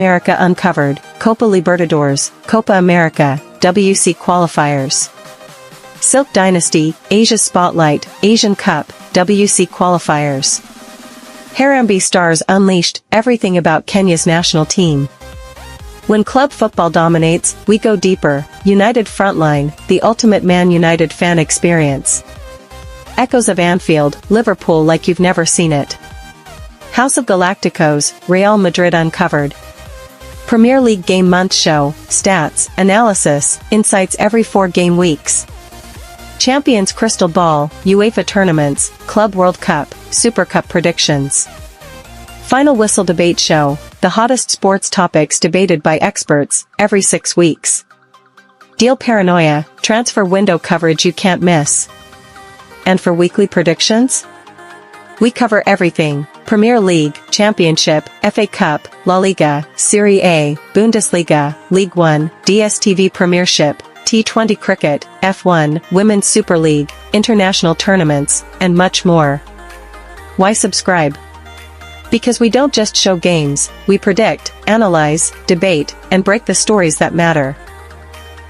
America Uncovered, Copa Libertadores, Copa America, WC Qualifiers. Silk Dynasty, Asia Spotlight, Asian Cup, WC Qualifiers. Harambee Stars Unleashed, everything about Kenya's national team. When club football dominates, we go deeper. United Frontline, the ultimate Man United fan experience. Echoes of Anfield, Liverpool like you've never seen it. House of Galacticos, Real Madrid Uncovered. Premier League Game Month Show, stats, analysis, insights every 4 game weeks. Champions Crystal Ball, UEFA Tournaments, Club World Cup, Super Cup predictions. Final Whistle Debate Show, the hottest sports topics debated by experts, every 6 weeks. Deal Paranoia, transfer window coverage you can't miss. And for weekly predictions? We cover everything: Premier League, Championship, FA Cup, La Liga, Serie A, Bundesliga, League One, DStv Premiership, T20 Cricket, F1, Women's Super League, international tournaments, and much more. Why subscribe? Because we don't just show games, we predict, analyze, debate, and break the stories that matter.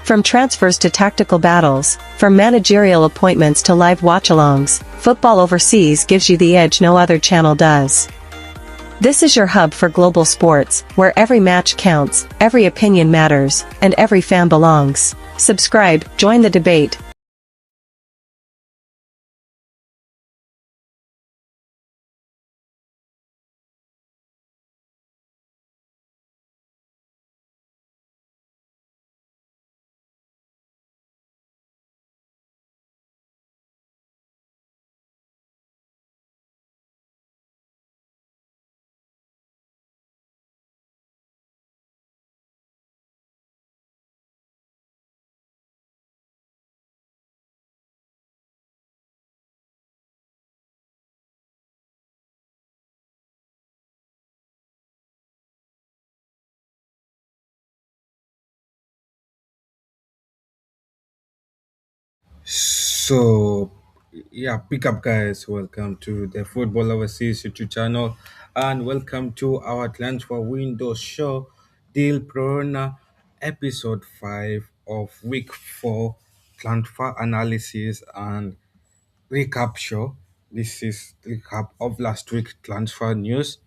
From transfers to tactical battles, from managerial appointments to live watch-alongs, Football Overseas gives you the edge no other channel does. This is your hub for global sports, where every match counts, every opinion matters, and every fan belongs. Subscribe, join the debate. So, yeah, pick up, guys. Welcome to the Football Overseas YouTube channel, and welcome to our transfer window show, Deal Paranoia, episode 5 of week 4 transfer analysis and recap show. This is recap of last week transfer news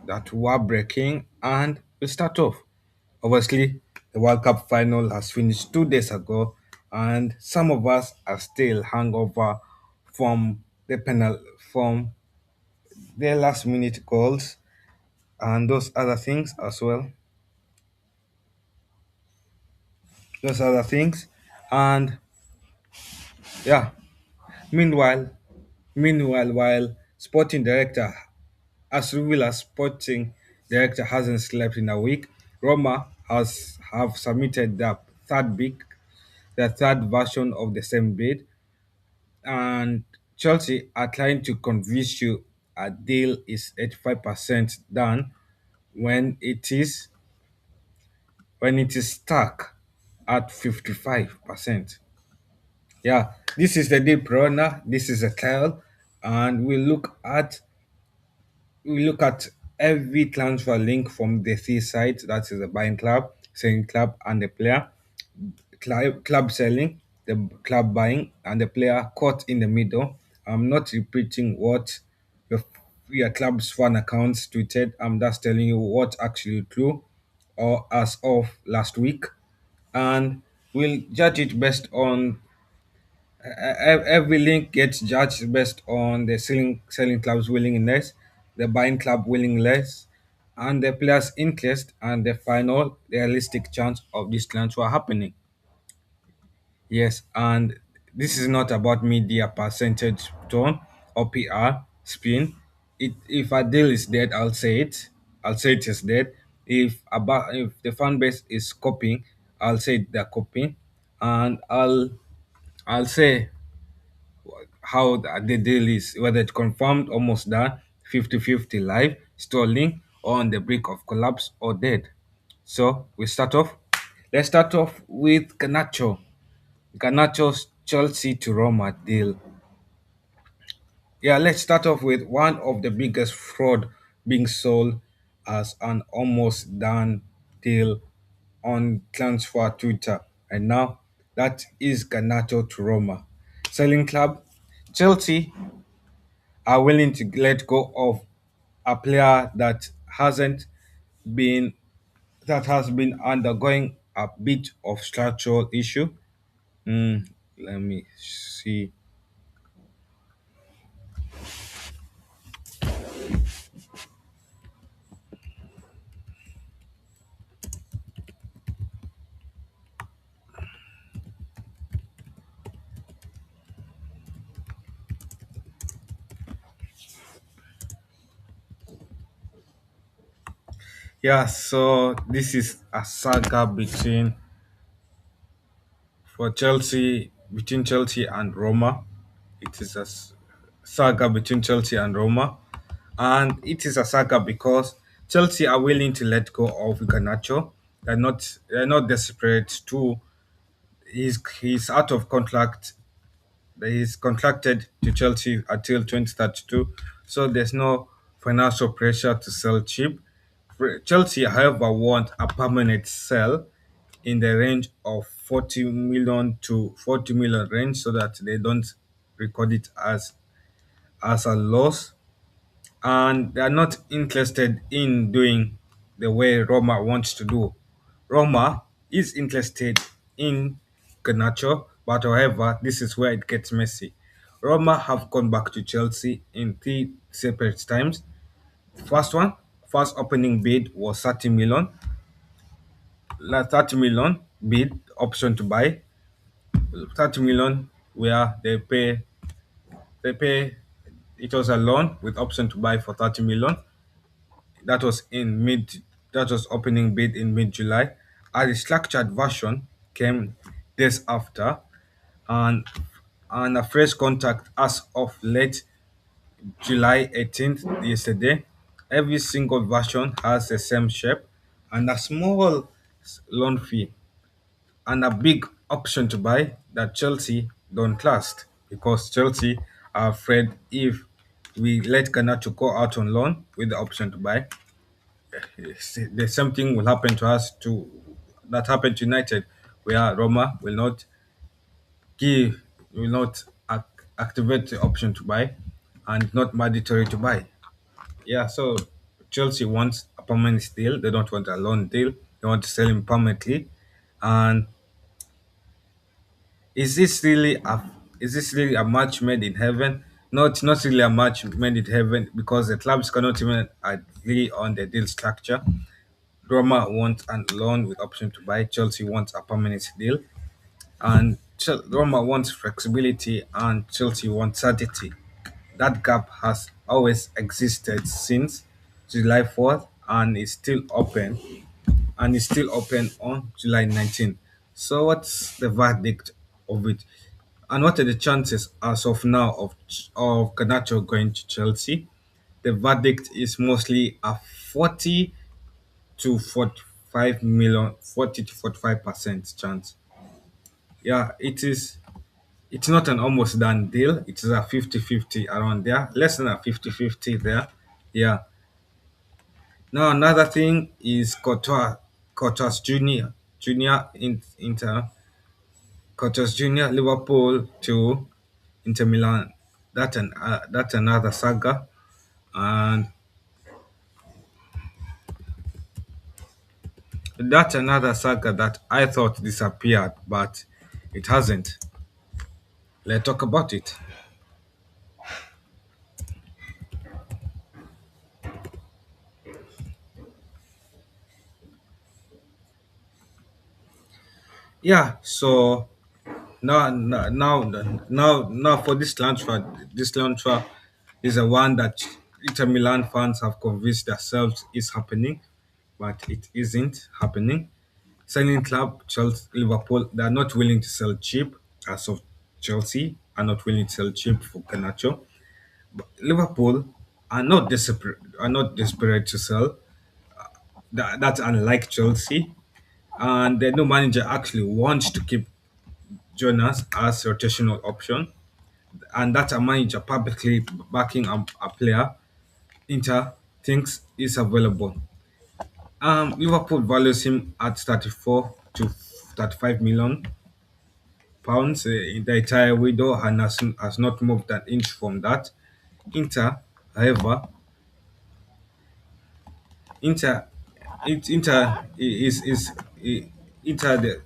that were breaking, and we start off. Obviously, the World Cup final has finished 2 days ago, and some of us are still hangover from from their last minute goals and those other things as well. Those other things, and yeah. Meanwhile, while sporting director, as revealed as sporting director hasn't slept in a week, Roma has have submitted the third version of the same bid, and Chelsea are trying to convince you a deal is 85% done when it is stuck at 55%. Yeah, this is the deep runner. This is a trial, and we look at every transfer link from the three sides. That is the buying club, selling club, and the player. Club selling, the club buying, and the player caught in the middle. I'm not repeating what your club's fan accounts tweeted. I'm just telling you what actually true or as of last week. And we'll judge it based on every link gets judged based on the selling club's willingness, the buying club willingness, and the player's interest, and the final realistic chance of this transfer happening. Yes, and this is not about media percentage tone or PR spin. If a deal is dead, I'll say it. I'll say it is dead. If the fan base is copying, I'll say they're copying, and I'll say how the deal is, whether it's confirmed, almost done, 50-50 live, stalling, or on the brink of collapse or dead. So we start off. Let's start off with Garnacho. Garnacho's Chelsea to Roma deal. Yeah, let's start off with one of the biggest fraud being sold as an almost done deal on transfer Twitter, and now that is Garnacho to Roma. Selling club, Chelsea are willing to let go of a player been that has been undergoing a bit of structural issue. Mm, let me see. Yeah, so this is a saga between Chelsea and Roma. It is saga between Chelsea and Roma, and it is a saga because Chelsea are willing to let go of Garnacho. They're not desperate to. He's out of contract. He's contracted to Chelsea until 2032, so there's no financial pressure to sell cheap. Chelsea, however, want a permanent sell in the range of 40 million to 40 million range so that they don't record it as a loss, and they are not interested in doing the way Roma wants to do. Roma is interested in Garnacho, but however, this is where it gets messy. Roma have gone back to Chelsea in three separate times. First one, first opening bid was 30 million. 30 million bid option to buy. 30 million where they pay it was a loan with option to buy for 30 million. That was in mid that was opening bid in mid July. A restructured version came days after, and a fresh contract as of late July 18th yesterday. Every single version has the same shape and a small loan fee and a big option to buy that Chelsea don't trust because Chelsea are afraid if we let Garnacho go out on loan with the option to buy, the same thing will happen to us to that happened to United, where Roma give will not activate the option to buy and not mandatory to buy. Yeah, so Chelsea wants a permanent deal. They don't want a loan deal. They want to sell him permanently. And is this really a match made in heaven? No, it's not really a match made in heaven because the clubs cannot even agree on the deal structure. Roma wants a loan with option to buy. Chelsea wants a permanent deal, and Roma wants flexibility, and Chelsea wants certainty. That gap has always existed since July 4th, and is still open on July 19th. So, what's the verdict of it? And what are the chances as of now of Garnacho going to Chelsea? The verdict is mostly a 40 to 45 million, 40 to 45% chance. Yeah, it's not an almost done deal. It is a 50-50 around there, less than a 50-50 there. Yeah. Now another thing is Courtois Junior Inter, Courtois Junior Liverpool to Inter Milan. That's another saga, and that's another saga that I thought disappeared, but it hasn't. Let's talk about it. Yeah, so now for this transfer is a one that Inter Milan fans have convinced themselves is happening, but it isn't happening. Selling club Chelsea, Liverpool, they are not willing to sell cheap as of Chelsea are not willing to sell cheap for Garnacho. Liverpool are not desperate to sell. That's unlike Chelsea, and the new manager actually wants to keep Jonas as rotational option, and that's a manager publicly backing a player Inter thinks is available. Liverpool values him at 34 to 35 million pounds in the entire window and has not moved an inch from that. Inter, however, Inter, Inter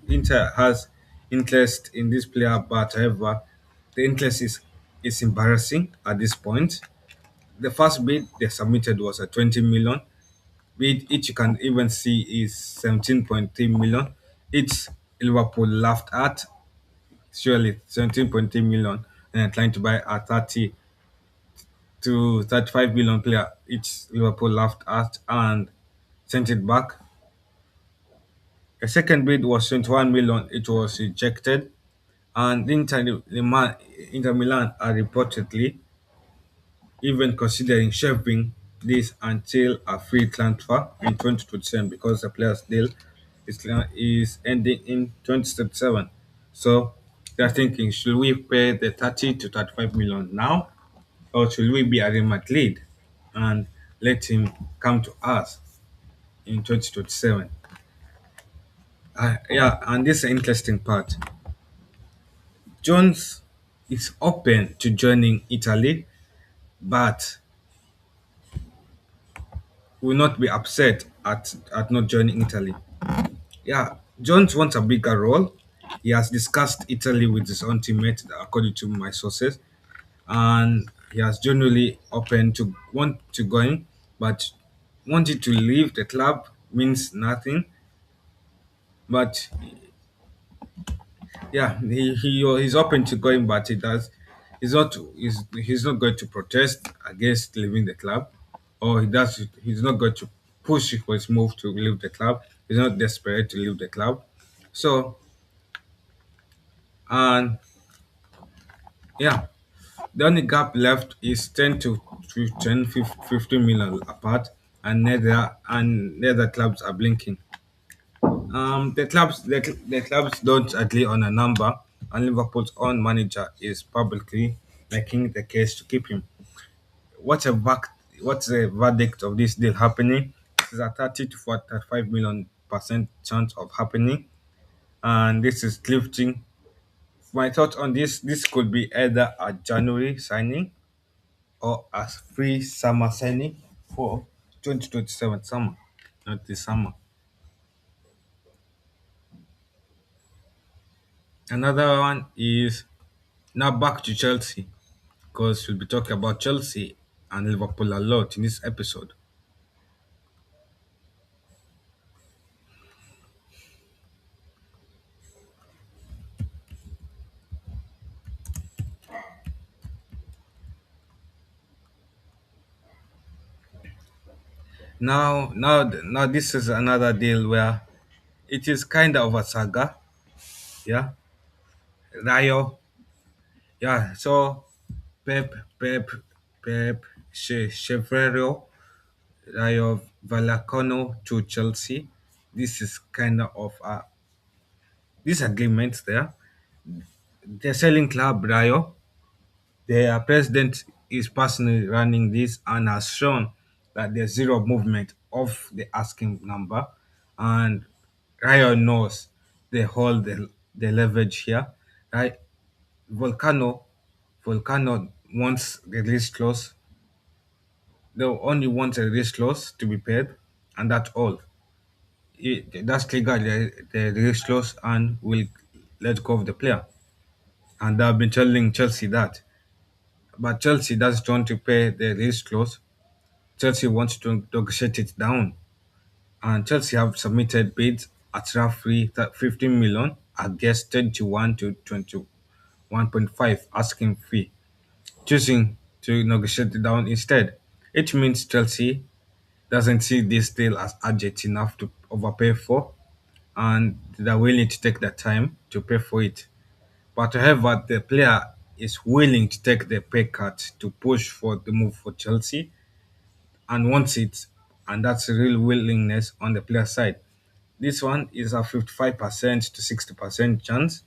Inter has interest in this player, but however, the interest is embarrassing at this point. The first bid they submitted was at 20 million. Bid each you can even see is 17.3 million. Each Liverpool laughed at. Surely 17.3 million and trying to buy a 30 to 35 million player. Each Liverpool laughed at and sent it back. A second bid was 21 million. It was rejected. And Inter Milan are reportedly even considering shelving this until a free transfer in 2027 because the player's deal is ending in 2037. So they're thinking, should we pay the 30 to 35 million now, or should we be at Real Madrid and let him come to us in 2027? Yeah, and this is the interesting part. Jones is open to joining Italy, but will not be upset at not joining Italy. Yeah, Jones wants a bigger role. He has discussed Italy with his own teammate, according to my sources, and he has generally open to want to going, but wanting to leave the club means nothing. But yeah, he's open to going, but he does. He's not going to protest against leaving the club, or he's not going to push for his move to leave the club. He's not desperate to leave the club. So and yeah, the only gap left is 10 to 10, 15 million apart, and neither clubs are blinking. The clubs don't agree on a number, and Liverpool's own manager is publicly making the case to keep him. What's the verdict of this deal happening? It's a 30 to 45 million% chance of happening, and this is lifting. My thoughts on this could be either a January signing or a free summer signing for 2027 summer, not this summer. Another one is now back to Chelsea because we'll be talking about Chelsea and Liverpool a lot in this episode. Now, this is another deal where it is kind of a saga. Yeah, Rayo. Yeah, so Pep, Pep, Pep, Chevreiro, Rayo Vallecano to Chelsea. This is kind of a disagreement there. The selling club Rayo, their president is personally running this and has shown that there's zero movement of the asking number, and Rayo knows they hold the leverage here. Right? Volcano, Volcano wants the release clause. They only want a release clause to be paid, and that's all. That's trigger the release clause and will let go of the player. And I've been telling Chelsea that. But Chelsea doesn't want to pay the release clause. Chelsea wants to negotiate it down. And Chelsea have submitted bids at roughly 15 million against 21 to 21.5 asking fee, choosing to negotiate it down instead. It means Chelsea doesn't see this deal as urgent enough to overpay for, and they're willing to take the time to pay for it. But however, the player is willing to take the pay cut to push for the move for Chelsea and wants it, and that's a real willingness on the player side. This one is a 55% to 60% chance.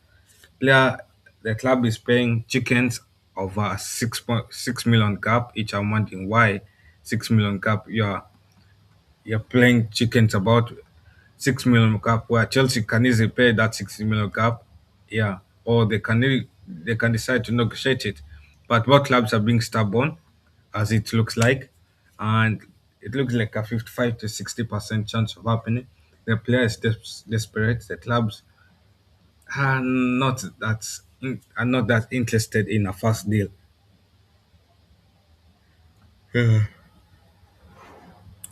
Player, the club is paying chickens over a 6.6 million cap each. I'm wondering why 6 million cap. Yeah, you're playing chickens about 6 million cap, where Chelsea can easily pay that 60 million cap. Yeah, or they can decide to negotiate it. But both clubs are being stubborn, as it looks like, and it looks like a 55 to 60% chance of happening. The players desperate. The clubs are not that interested in a fast deal. Yeah.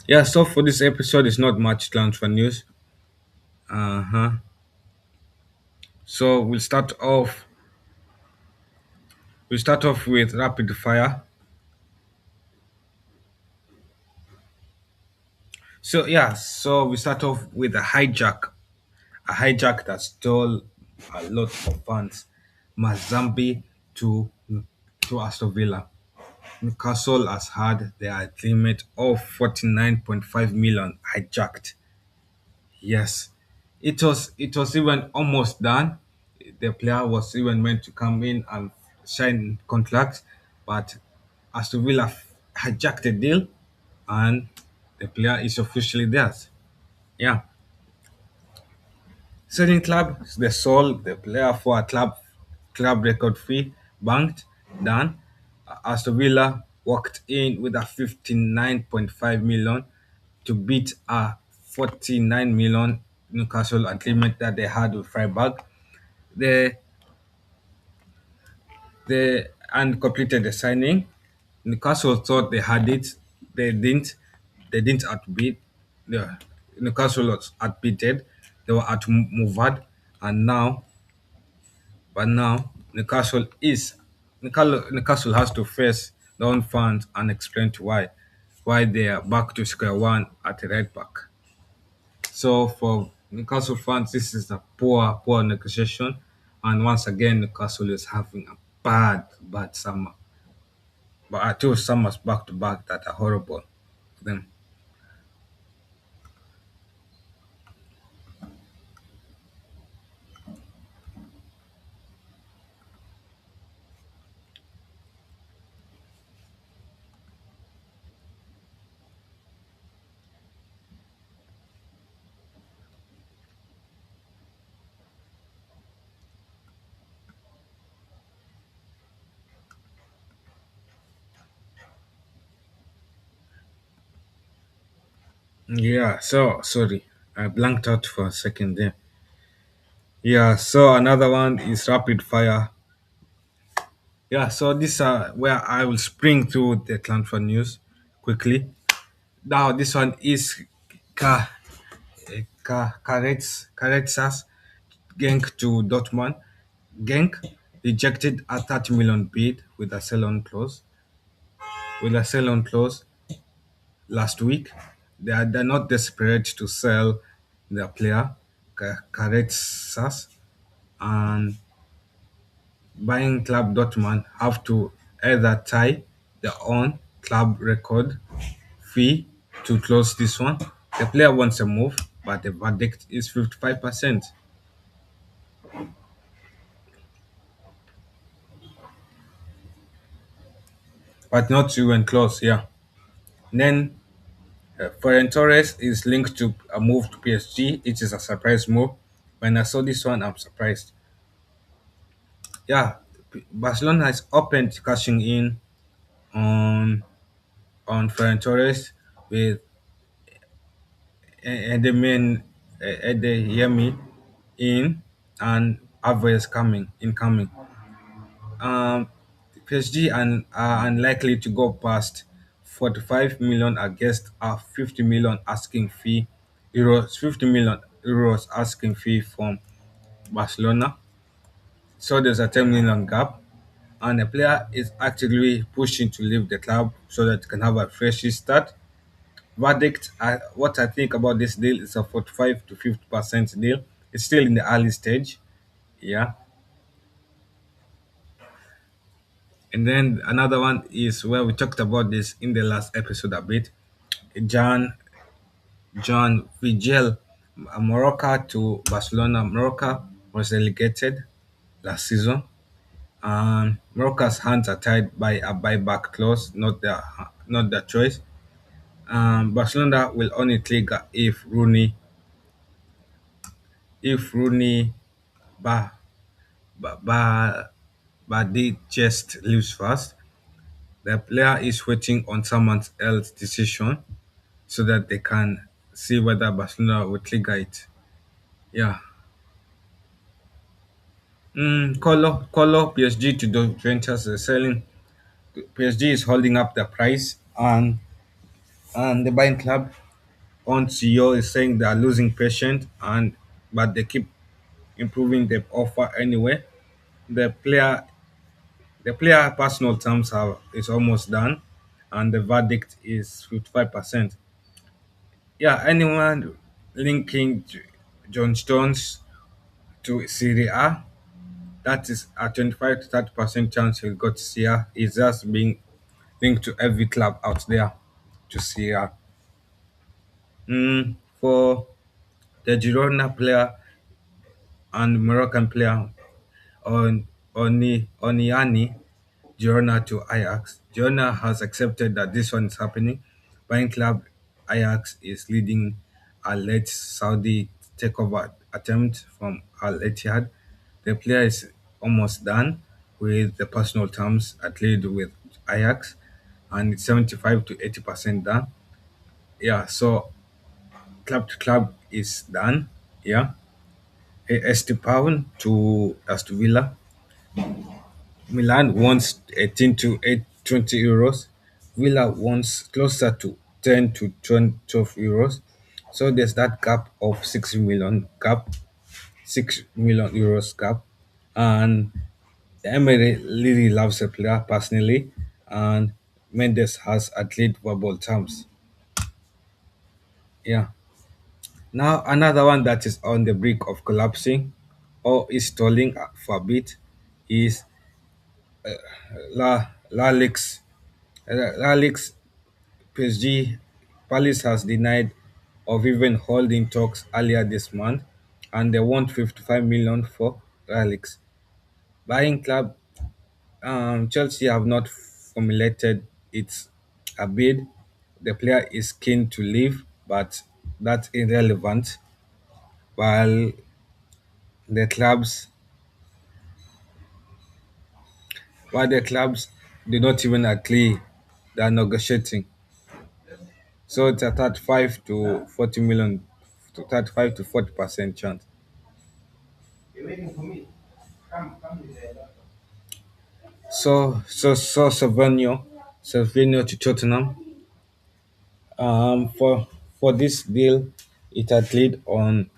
Yeah. So for this episode, it's not much transfer news. Uh huh. So we'll start off with rapid fire. So yeah, so we start off with a hijack that stole a lot of funds. Manzambi to to Aston Villa. Newcastle has had their limit of 49.5 million hijacked. Yes, it was even almost done. The player was even meant to come in and sign contracts, but Aston Villa hijacked the deal, and the player is officially theirs. Yeah, selling club they sold the player for a club record fee, banked, done. Aston Villa walked in with a 59.5 million to beat a 49 million Newcastle agreement that they had with Freiburg. They they and completed the signing. Newcastle thought they had it. They didn't. They didn't outbid. The Newcastle was outbidded. They were outmaneuvered, and now Newcastle has to face their own fans and explain to why they are back to square one at the right back. So for Newcastle fans, this is a poor negotiation, and once again Newcastle is having a bad summer. But two summers back to back that are horrible for them. Yeah, so sorry, I blanked out for a second there. Yeah, so another one is rapid fire. Yeah, so this where I will spring through the transfer news quickly. Now this one is Ka Karetsas Genk to Dortmund. Genk rejected a 30 million bid with a sell on clause last week. They're not desperate to sell their player Karetsas, and buying club Dortmund have to either tie their own club record fee to close this one. The player wants a move, but the verdict is 55%, but not even close. Yeah. Then Ferran Torres is linked to a move to PSG. It is a surprise move. When I saw this one, I'm surprised. Yeah, Barcelona has opened cashing in on Ferran Torres with Edemin Edeyemi in and Alvarez coming. Um, PSG are unlikely to go past 45 million against a 50 million asking fee, euros 50 million euros asking fee from Barcelona. So there's a 10 million gap, and the player is actively pushing to leave the club so that he can have a fresh start. Verdict: what I think about this deal is a 45 to 50% deal. It's still in the early stage. Yeah. And then another one is where we talked about this in the last episode a bit. John John Vigil, Morocco to Barcelona. Morocco was relegated last season. Morocco's hands are tied by a buyback clause, not their choice. Barcelona will only trigger if Rooney ba ba ba, they just leaves fast. The player is waiting on someone else's decision so that they can see whether Barcelona will trigger it. Yeah. Color PSG to Juventus is selling. PSG is holding up the price, and the buying club on CEO is saying they are losing patience, and but they keep improving the offer anyway. The player the player personal terms is almost done, and the verdict is 55%. Yeah, anyone linking John Stones to Serie A, that is a 25 to 30% chance he'll go to Serie A. He's just being linked to every club out there to Serie A. For the Girona player and Moroccan player Oniani Girona to Ajax. Girona has accepted that this one is happening. Buying club Ajax is leading a late Saudi takeover attempt from Al Ittihad. The player is almost done with the personal terms agreed with Ajax, and it's 75 to 80% done. Yeah, so club to club is done. Yeah, Esteban to Aston Villa. Milan wants 18 to 20 euros. Villa wants closer to 10 to 12 euros. So there's that gap of 6 million gap, 6 million euros gap. And Emery really loves the player personally, and Mendes has agreed verbal terms. Yeah. Now another one that is on the brink of collapsing or is stalling for a bit is La Lix. La Lix PSG Palace has denied of even holding talks earlier this month, and they want 55 million for Alex. Buying club Chelsea have not formulated its a bid. The player is keen to leave, but that's irrelevant. While the clubs, while the clubs do not even agree, they are negotiating. So it's a 35 to 40 million, to 35 to 40% chance. Savinio to Tottenham. For this deal, it had lead on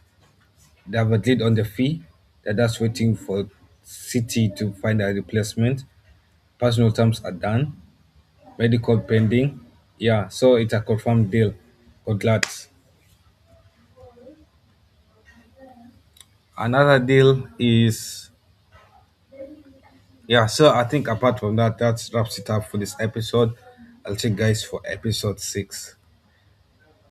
they have a lead on the fee. They're just waiting for City to find a replacement. Personal terms are done. Medical pending. Yeah, so it's a confirmed deal. Congrats. Another deal is yeah. So I think apart from that, that wraps it up for this episode. I'll check guys for episode 6.